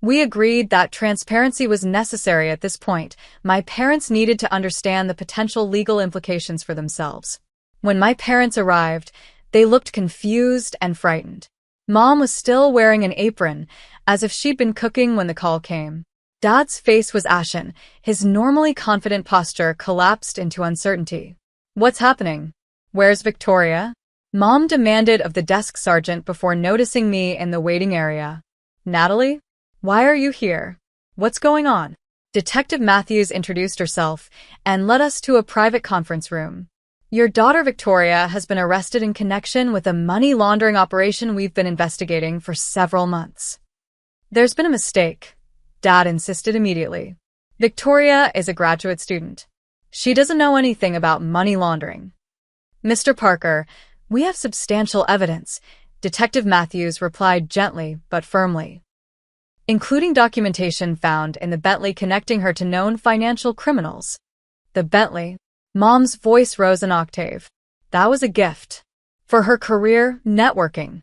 We agreed that transparency was necessary at this point. My parents needed to understand the potential legal implications for themselves. When my parents arrived, they looked confused and frightened. Mom was still wearing an apron, as if she'd been cooking when the call came. Dad's face was ashen, his normally confident posture collapsed into uncertainty. "What's happening? Where's Victoria?" Mom demanded of the desk sergeant before noticing me in the waiting area. "Natalie? Why are you here? What's going on?" Detective Matthews introduced herself and led us to a private conference room. "Your daughter Victoria has been arrested in connection with a money laundering operation we've been investigating for several months." "There's been a mistake," Dad insisted immediately. "Victoria is a graduate student. She doesn't know anything about money laundering." "Mr. Parker, we have substantial evidence," Detective Matthews replied gently but firmly, "including documentation found in the Bentley connecting her to known financial criminals." "The Bentley?" Mom's voice rose an octave. "That was a gift. For her career, networking."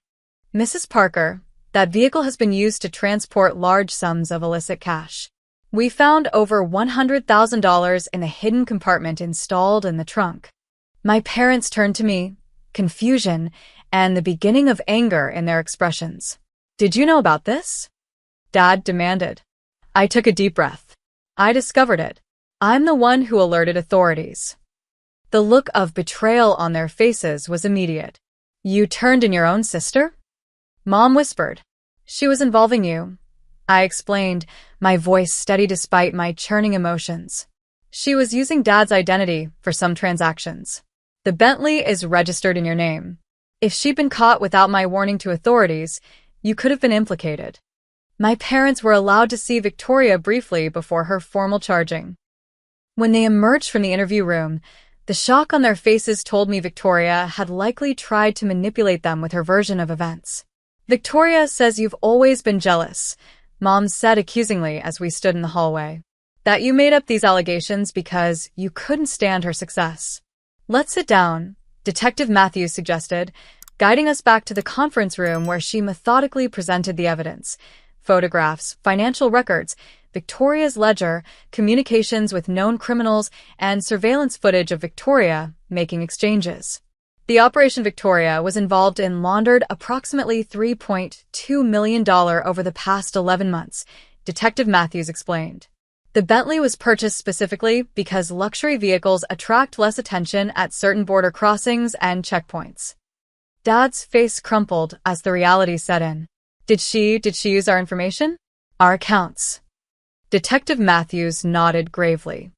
"Mrs. Parker, that vehicle has been used to transport large sums of illicit cash. We found over $100,000 in the hidden compartment installed in the trunk." My parents turned to me, confusion and the beginning of anger in their expressions. "Did you know about this?" Dad demanded. I took a deep breath. "I discovered it. I'm the one who alerted authorities. The look of betrayal on their faces was immediate. You turned in your own sister? Mom whispered. She was involving you. I explained, my voice steady despite my churning emotions. She was using Dad's identity for some transactions. The Bentley is registered in your name. If she'd been caught without my warning to authorities, you could have been implicated. My parents were allowed to see Victoria briefly before her formal charging. When they emerged from the interview room, the shock on their faces told me Victoria had likely tried to manipulate them with her version of events. Victoria says you've always been jealous, Mom said accusingly as we stood in the hallway. That you made up these allegations because you couldn't stand her success. Let's sit down, Detective Matthews suggested, guiding us back to the conference room where she methodically presented the evidence. Photographs, financial records, Victoria's ledger, communications with known criminals, and surveillance footage of Victoria making exchanges. The Operation Victoria was involved in laundered approximately $3.2 million over the past 11 months, Detective Matthews explained. The Bentley was purchased specifically because luxury vehicles attract less attention at certain border crossings and checkpoints. Dad's face crumpled as the reality set in. Did she use our information? Our accounts. Detective Matthews nodded gravely.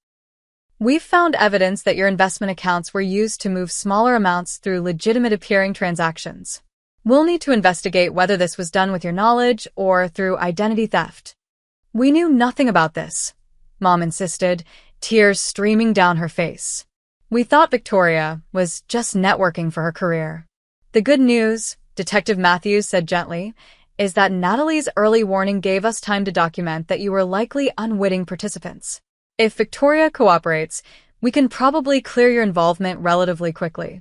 We've found evidence that your investment accounts were used to move smaller amounts through legitimate appearing transactions. We'll need to investigate whether this was done with your knowledge or through identity theft. We knew nothing about this, Mom insisted, tears streaming down her face. We thought Victoria was just networking for her career. The good news, Detective Matthews said gently, is that Natalie's early warning gave us time to document that you were likely unwitting participants. If Victoria cooperates, we can probably clear your involvement relatively quickly.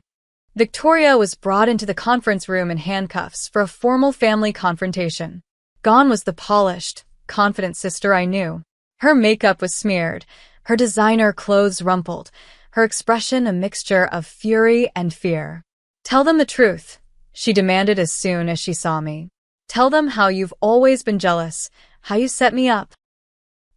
Victoria was brought into the conference room in handcuffs for a formal family confrontation. Gone was the polished, confident sister I knew. Her makeup was smeared, her designer clothes rumpled, her expression a mixture of fury and fear. Tell them the truth, she demanded as soon as she saw me. Tell them how you've always been jealous, how you set me up.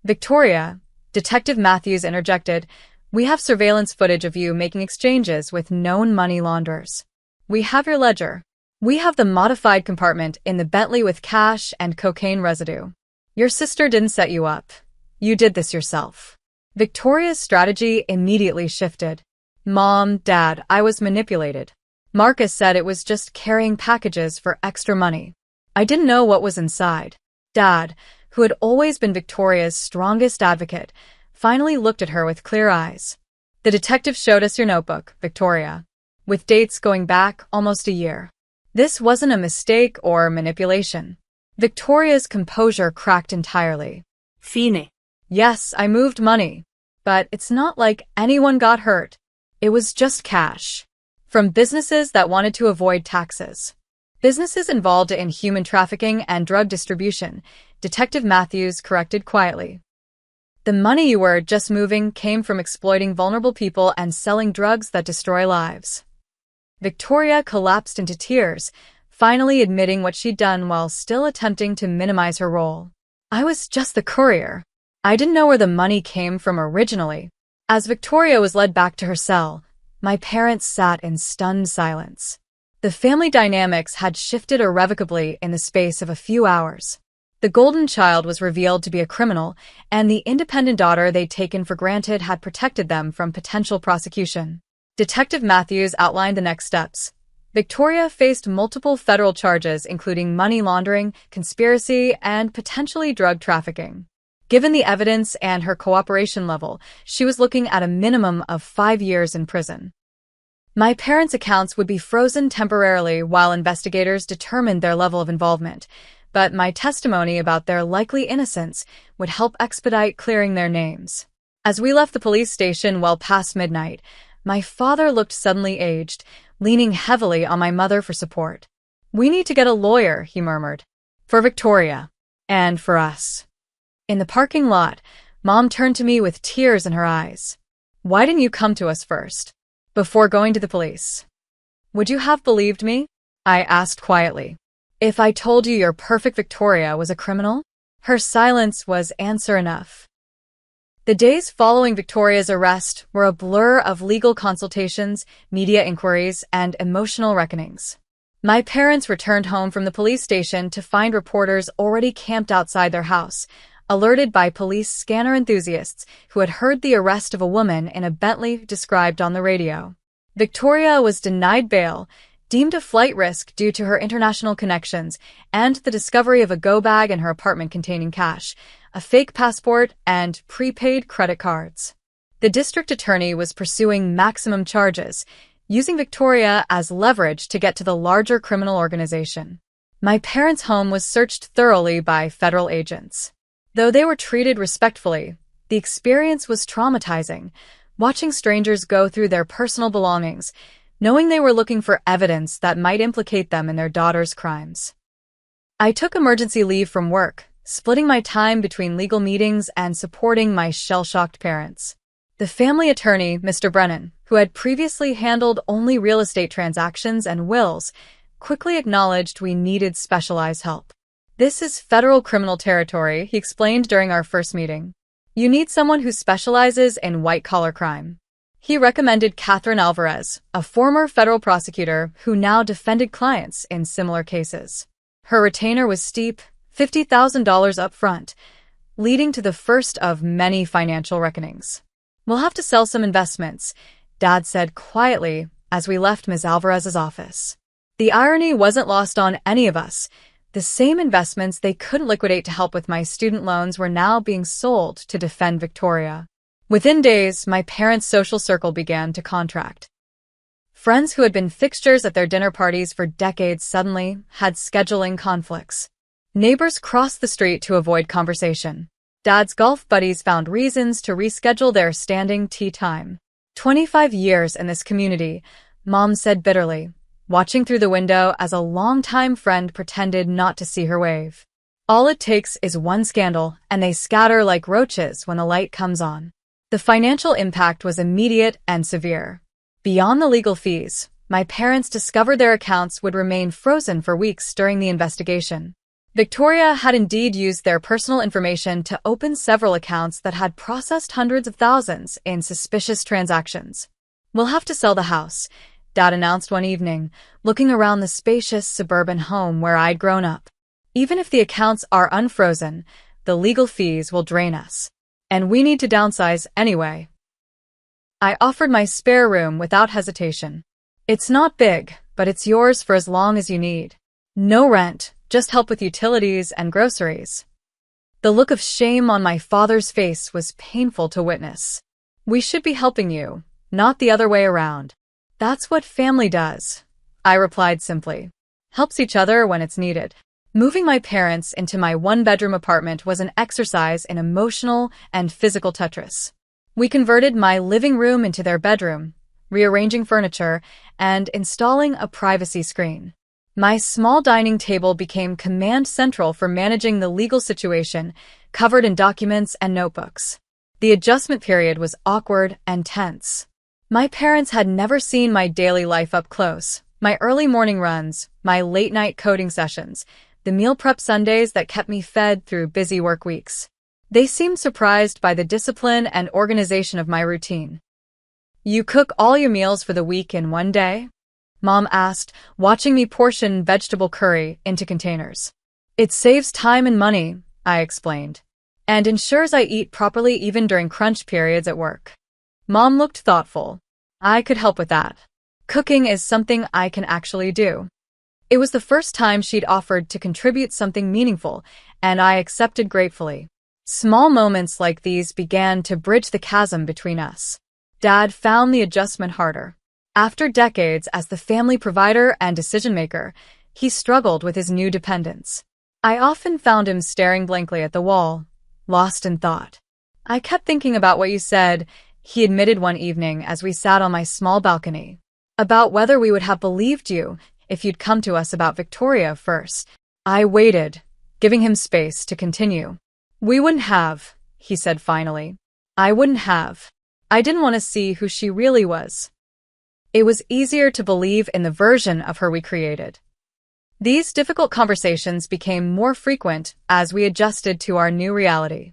Victoria, Detective Matthews interjected, we have surveillance footage of you making exchanges with known money launderers. We have your ledger. We have the modified compartment in the Bentley with cash and cocaine residue. Your sister didn't set you up. You did this yourself. Victoria's strategy immediately shifted. Mom, Dad, I was manipulated. Marcus said it was just carrying packages for extra money. I didn't know what was inside. Dad, who had always been Victoria's strongest advocate, finally looked at her with clear eyes. The detective showed us your notebook, Victoria, with dates going back almost a year. This wasn't a mistake or manipulation. Victoria's composure cracked entirely. Fine. Yes, I moved money. But it's not like anyone got hurt. It was just cash. From businesses that wanted to avoid taxes. Businesses involved in human trafficking and drug distribution, Detective Matthews corrected quietly. The money you were just moving came from exploiting vulnerable people and selling drugs that destroy lives. Victoria collapsed into tears, finally admitting what she'd done while still attempting to minimize her role. I was just the courier. I didn't know where the money came from originally. As Victoria was led back to her cell, my parents sat in stunned silence. The family dynamics had shifted irrevocably in the space of a few hours. The golden child was revealed to be a criminal, and the independent daughter they'd taken for granted had protected them from potential prosecution. Detective Matthews outlined the next steps. Victoria faced multiple federal charges including money laundering, conspiracy, and potentially drug trafficking. Given the evidence and her cooperation level, she was looking at a minimum of 5 years in prison. My parents' accounts would be frozen temporarily while investigators determined their level of involvement, but my testimony about their likely innocence would help expedite clearing their names. As we left the police station well past midnight, my father looked suddenly aged, leaning heavily on my mother for support. "We need to get a lawyer," he murmured. "For Victoria. And for us." In the parking lot, Mom turned to me with tears in her eyes. "Why didn't you come to us first? Before going to the police? Would you have believed me?" I asked quietly. "If I told you your perfect Victoria was a criminal?" Her silence was answer enough. The days following Victoria's arrest were a blur of legal consultations, media inquiries, and emotional reckonings. My parents returned home from the police station to find reporters already camped outside their house, alerted by police scanner enthusiasts who had heard the arrest of a woman in a Bentley described on the radio. Victoria was denied bail, deemed a flight risk due to her international connections and the discovery of a go bag in her apartment containing cash, a fake passport, and prepaid credit cards. The district attorney was pursuing maximum charges, using Victoria as leverage to get to the larger criminal organization. My parents' home was searched thoroughly by federal agents. Though they were treated respectfully, the experience was traumatizing, watching strangers go through their personal belongings, knowing they were looking for evidence that might implicate them in their daughter's crimes. I took emergency leave from work, splitting my time between legal meetings and supporting my shell-shocked parents. The family attorney, Mr. Brennan, who had previously handled only real estate transactions and wills, quickly acknowledged we needed specialized help. "This is federal criminal territory," he explained during our first meeting. "You need someone who specializes in white-collar crime." He recommended Catherine Alvarez, a former federal prosecutor who now defended clients in similar cases. Her retainer was steep, $50,000 up front, leading to the first of many financial reckonings. "We'll have to sell some investments," Dad said quietly as we left Ms. Alvarez's office. The irony wasn't lost on any of us. The same investments they couldn't liquidate to help with my student loans were now being sold to defend Victoria. Within days, my parents' social circle began to contract. Friends who had been fixtures at their dinner parties for decades suddenly had scheduling conflicts. Neighbors crossed the street to avoid conversation. Dad's golf buddies found reasons to reschedule their standing tea time. 25 years in this community, Mom said bitterly, watching through the window as a longtime friend pretended not to see her wave. "All it takes is one scandal, and they scatter like roaches when the light comes on." The financial impact was immediate and severe. Beyond the legal fees, my parents discovered their accounts would remain frozen for weeks during the investigation. Victoria had indeed used their personal information to open several accounts that had processed hundreds of thousands in suspicious transactions. "We'll have to sell the house," Dad announced one evening, looking around the spacious suburban home where I'd grown up. "Even if the accounts are unfrozen, the legal fees will drain us. And we need to downsize anyway." I offered my spare room without hesitation. "It's not big, but it's yours for as long as you need. No rent, just help with utilities and groceries." The look of shame on my father's face was painful to witness. "We should be helping you, not the other way around." "That's what family does," I replied simply. "Helps each other when it's needed." Moving my parents into my one-bedroom apartment was an exercise in emotional and physical Tetris. We converted my living room into their bedroom, rearranging furniture, and installing a privacy screen. My small dining table became command central for managing the legal situation, covered in documents and notebooks. The adjustment period was awkward and tense. My parents had never seen my daily life up close, my early morning runs, my late-night coding sessions, the meal prep Sundays that kept me fed through busy work weeks. They seemed surprised by the discipline and organization of my routine. "You cook all your meals for the week in one day?" Mom asked, watching me portion vegetable curry into containers. "It saves time and money," I explained, "and ensures I eat properly even during crunch periods at work." Mom looked thoughtful. "I could help with that. Cooking is something I can actually do." It was the first time she'd offered to contribute something meaningful, and I accepted gratefully. Small moments like these began to bridge the chasm between us. Dad found the adjustment harder. After decades as the family provider and decision-maker, he struggled with his new dependence. I often found him staring blankly at the wall, lost in thought. "I kept thinking about what you said," he admitted one evening as we sat on my small balcony. "About whether we would have believed you if you'd come to us about Victoria first." I waited, giving him space to continue. "We wouldn't have," he said finally. "I wouldn't have. I didn't want to see who she really was. It was easier to believe in the version of her we created." These difficult conversations became more frequent as we adjusted to our new reality.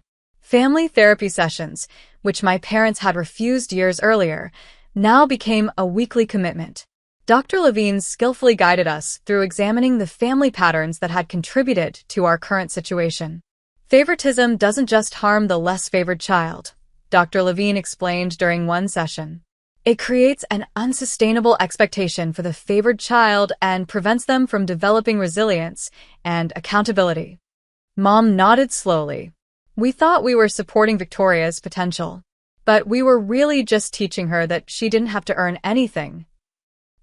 Family therapy sessions, which my parents had refused years earlier, now became a weekly commitment. Dr. Levine skillfully guided us through examining the family patterns that had contributed to our current situation. Favoritism doesn't just harm the less favored child, Dr. Levine explained during one session. It creates an unsustainable expectation for the favored child and prevents them from developing resilience and accountability. Mom nodded slowly. We thought we were supporting Victoria's potential, but we were really just teaching her that she didn't have to earn anything.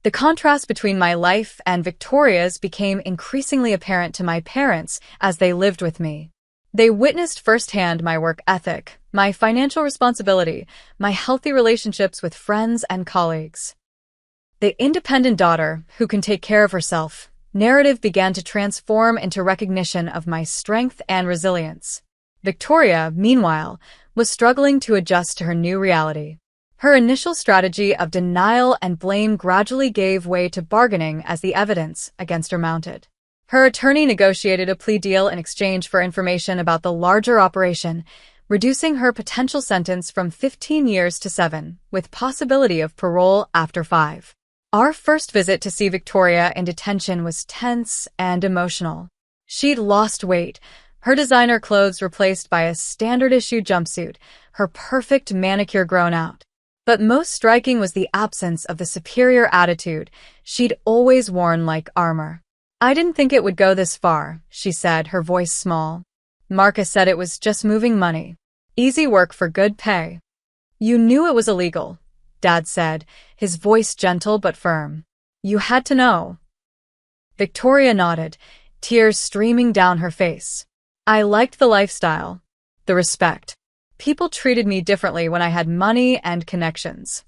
The contrast between my life and Victoria's became increasingly apparent to my parents as they lived with me. They witnessed firsthand my work ethic, my financial responsibility, my healthy relationships with friends and colleagues. The independent daughter who can take care of herself narrative began to transform into recognition of my strength and resilience. Victoria, meanwhile, was struggling to adjust to her new reality. Her initial strategy of denial and blame gradually gave way to bargaining as the evidence against her mounted. Her attorney negotiated a plea deal in exchange for information about the larger operation, reducing her potential sentence from 15 years to 7, with possibility of parole after 5. Our first visit to see Victoria in detention was tense and emotional. She'd lost weight, her designer clothes replaced by a standard-issue jumpsuit, her perfect manicure grown out. But most striking was the absence of the superior attitude she'd always worn like armor. I didn't think it would go this far, she said, her voice small. Marcus said it was just moving money. Easy work for good pay. You knew it was illegal, Dad said, his voice gentle but firm. You had to know. Victoria nodded, tears streaming down her face. I liked the lifestyle, the respect. People treated me differently when I had money and connections.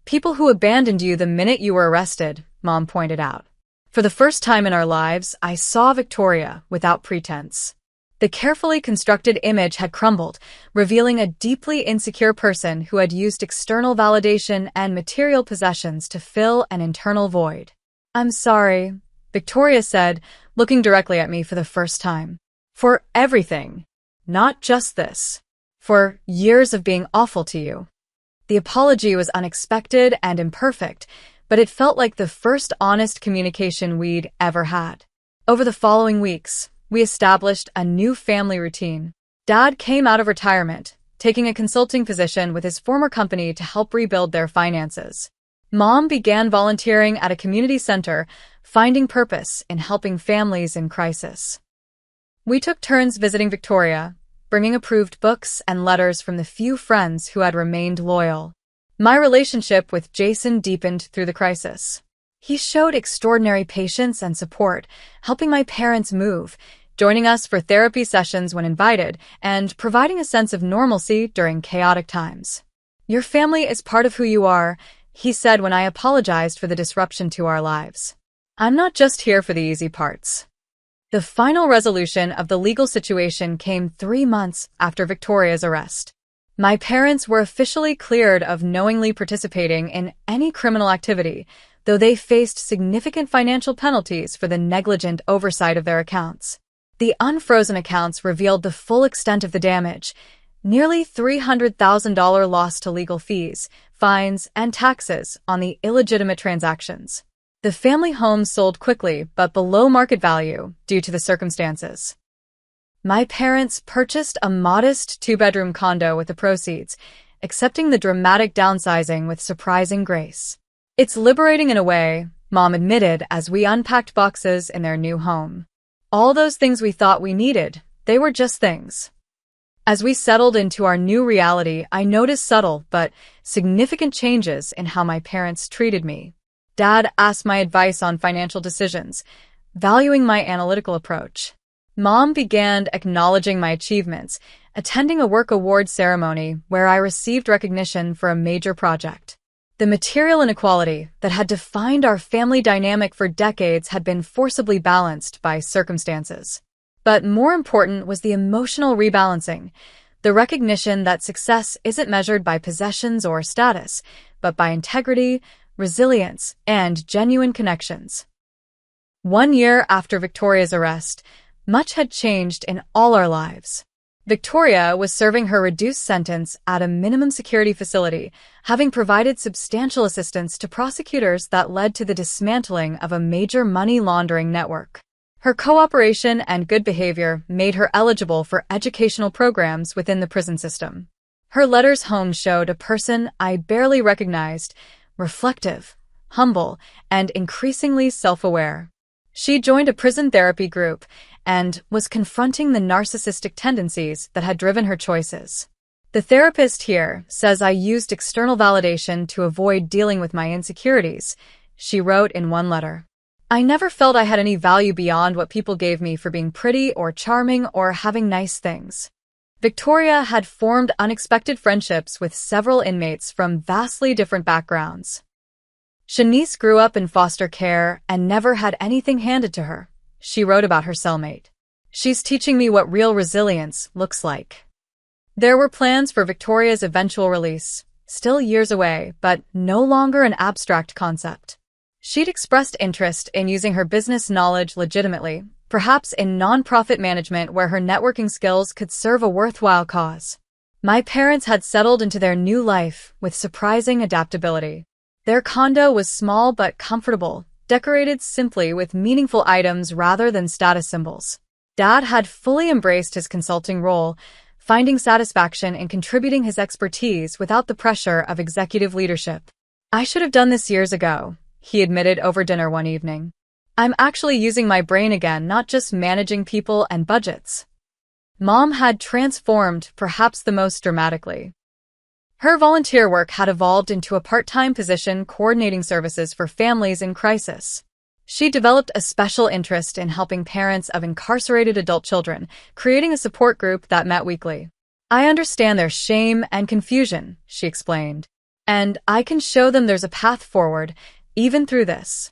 People who abandoned you the minute you were arrested, Mom pointed out. For the first time in our lives, I saw Victoria without pretense. The carefully constructed image had crumbled, revealing a deeply insecure person who had used external validation and material possessions to fill an internal void. I'm sorry, Victoria said, looking directly at me for the first time. For everything, not just this. For years of being awful to you. The apology was unexpected and imperfect, but it felt like the first honest communication we'd ever had. Over the following weeks, we established a new family routine. Dad came out of retirement, taking a consulting position with his former company to help rebuild their finances. Mom began volunteering at a community center, finding purpose in helping families in crisis. We took turns visiting Victoria, bringing approved books and letters from the few friends who had remained loyal. My relationship with Jason deepened through the crisis. He showed extraordinary patience and support, helping my parents move, joining us for therapy sessions when invited, and providing a sense of normalcy during chaotic times. Your family is part of who you are, he said when I apologized for the disruption to our lives. I'm not just here for the easy parts. The final resolution of the legal situation came 3 months after Victoria's arrest. My parents were officially cleared of knowingly participating in any criminal activity, though they faced significant financial penalties for the negligent oversight of their accounts. The unfrozen accounts revealed the full extent of the damage, nearly $300,000 lost to legal fees, fines, and taxes on the illegitimate transactions. The family home sold quickly but below market value due to the circumstances. My parents purchased a modest 2-bedroom condo with the proceeds, accepting the dramatic downsizing with surprising grace. It's liberating in a way, Mom admitted as we unpacked boxes in their new home. All those things we thought we needed, they were just things. As we settled into our new reality, I noticed subtle but significant changes in how my parents treated me. Dad asked my advice on financial decisions, valuing my analytical approach. Mom began acknowledging my achievements, attending a work award ceremony where I received recognition for a major project. The material inequality that had defined our family dynamic for decades had been forcibly balanced by circumstances. But more important was the emotional rebalancing, the recognition that success isn't measured by possessions or status, but by integrity, resilience, and genuine connections. 1 year after Victoria's arrest, much had changed in all our lives. Victoria was serving her reduced sentence at a minimum security facility, having provided substantial assistance to prosecutors that led to the dismantling of a major money laundering network. Her cooperation and good behavior made her eligible for educational programs within the prison system. Her letters home showed a person I barely recognized, reflective, humble, and increasingly self-aware. She joined a prison therapy group and was confronting the narcissistic tendencies that had driven her choices. The therapist here says I used external validation to avoid dealing with my insecurities, she wrote in one letter. I never felt I had any value beyond what people gave me for being pretty or charming or having nice things. Victoria had formed unexpected friendships with several inmates from vastly different backgrounds. Shanice grew up in foster care and never had anything handed to her, she wrote about her cellmate. She's teaching me what real resilience looks like. There were plans for Victoria's eventual release, still years away, but no longer an abstract concept. She'd expressed interest in using her business knowledge legitimately, perhaps in nonprofit management where her networking skills could serve a worthwhile cause. My parents had settled into their new life with surprising adaptability. Their condo was small but comfortable, decorated simply with meaningful items rather than status symbols. Dad had fully embraced his consulting role, finding satisfaction in contributing his expertise without the pressure of executive leadership. I should have done this years ago, he admitted over dinner one evening. I'm actually using my brain again, not just managing people and budgets. Mom had transformed, perhaps the most dramatically. Her volunteer work had evolved into a part-time position coordinating services for families in crisis. She developed a special interest in helping parents of incarcerated adult children, creating a support group that met weekly. I understand their shame and confusion, she explained, and I can show them there's a path forward, even through this.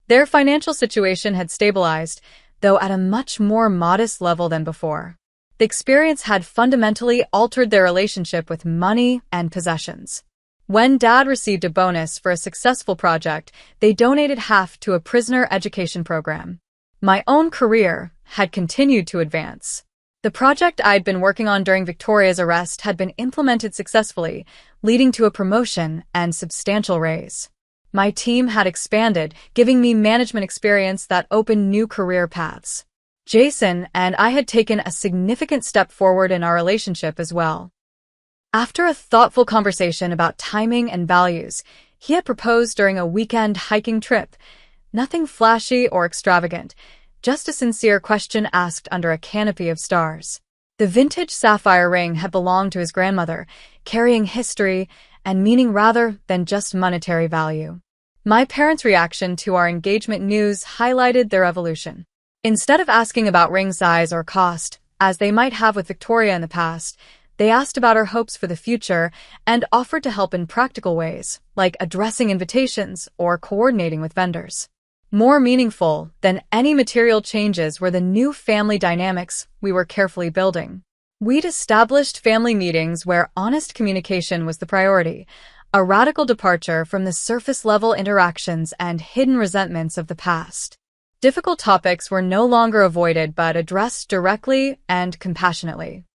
Their financial situation had stabilized, though at a much more modest level than before. The experience had fundamentally altered their relationship with money and possessions. When Dad received a bonus for a successful project, they donated half to a prisoner education program. My own career had continued to advance. The project I'd been working on during Victoria's arrest had been implemented successfully, leading to a promotion and substantial raise. My team had expanded, giving me management experience that opened new career paths. Jason and I had taken a significant step forward in our relationship as well. After a thoughtful conversation about timing and values, he had proposed during a weekend hiking trip. Nothing flashy or extravagant, just a sincere question asked under a canopy of stars. The vintage sapphire ring had belonged to his grandmother, carrying history and meaning rather than just monetary value. My parents' reaction to our engagement news highlighted their evolution. Instead of asking about ring size or cost, as they might have with Victoria in the past, they asked about our hopes for the future and offered to help in practical ways, like addressing invitations or coordinating with vendors. More meaningful than any material changes were the new family dynamics we were carefully building. We'd established family meetings where honest communication was the priority, a radical departure from the surface-level interactions and hidden resentments of the past. Difficult topics were no longer avoided but addressed directly and compassionately.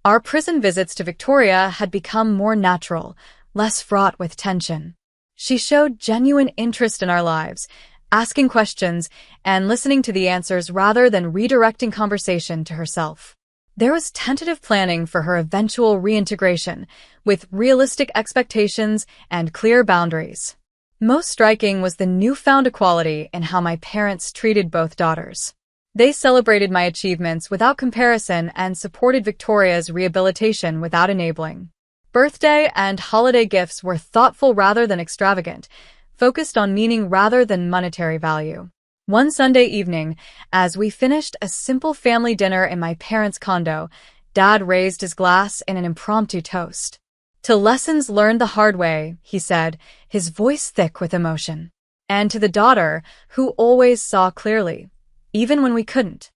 Our prison visits to Victoria had become more natural, less fraught with tension. She showed genuine interest in our lives, asking questions and listening to the answers rather than redirecting conversation to herself. There was tentative planning for her eventual reintegration, with realistic expectations and clear boundaries. Most striking was the newfound equality in how my parents treated both daughters. They celebrated my achievements without comparison and supported Victoria's rehabilitation without enabling. Birthday and holiday gifts were thoughtful rather than extravagant, focused on meaning rather than monetary value. One Sunday evening, as we finished a simple family dinner in my parents' condo, Dad raised his glass in an impromptu toast. To lessons learned the hard way, he said, his voice thick with emotion. And to the daughter, who always saw clearly, even when we couldn't.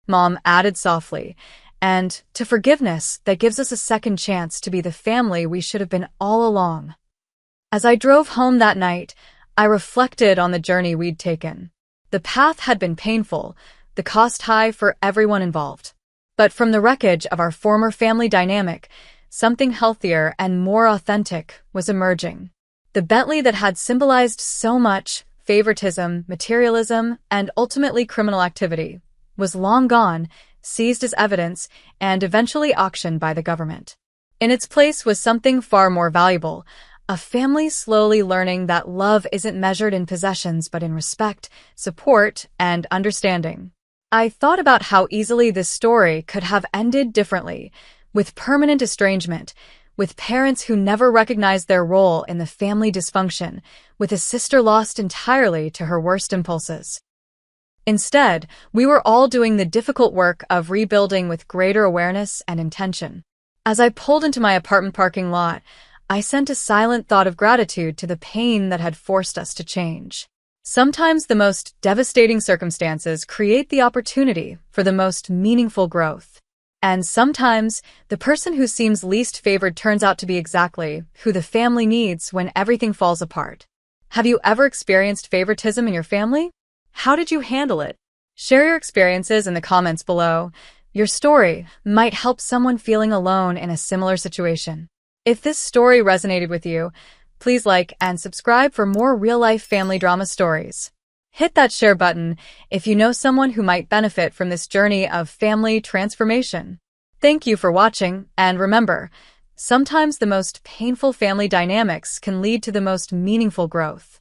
Mom added softly, and to forgiveness that gives us a second chance to be the family we should have been all along. As I drove home that night, I reflected on the journey we'd taken. The path had been painful, the cost high for everyone involved. But from the wreckage of our former family dynamic, something healthier and more authentic was emerging. The Bentley that had symbolized so much favoritism, materialism, and ultimately criminal activity was long gone, seized as evidence, and eventually auctioned by the government. In its place was something far more valuable, a family slowly learning that love isn't measured in possessions but in respect, support, and understanding. I thought about how easily this story could have ended differently, with permanent estrangement, with parents who never recognized their role in the family dysfunction, with a sister lost entirely to her worst impulses. Instead, we were all doing the difficult work of rebuilding with greater awareness and intention. As I pulled into my apartment parking lot, I sent a silent thought of gratitude to the pain that had forced us to change. Sometimes the most devastating circumstances create the opportunity for the most meaningful growth. And sometimes the person who seems least favored turns out to be exactly who the family needs when everything falls apart. Have you ever experienced favoritism in your family? How did you handle it? Share your experiences in the comments below. Your story might help someone feeling alone in a similar situation. If this story resonated with you, please like and subscribe for more real-life family drama stories. Hit that share button if you know someone who might benefit from this journey of family transformation. Thank you for watching, and remember, sometimes the most painful family dynamics can lead to the most meaningful growth.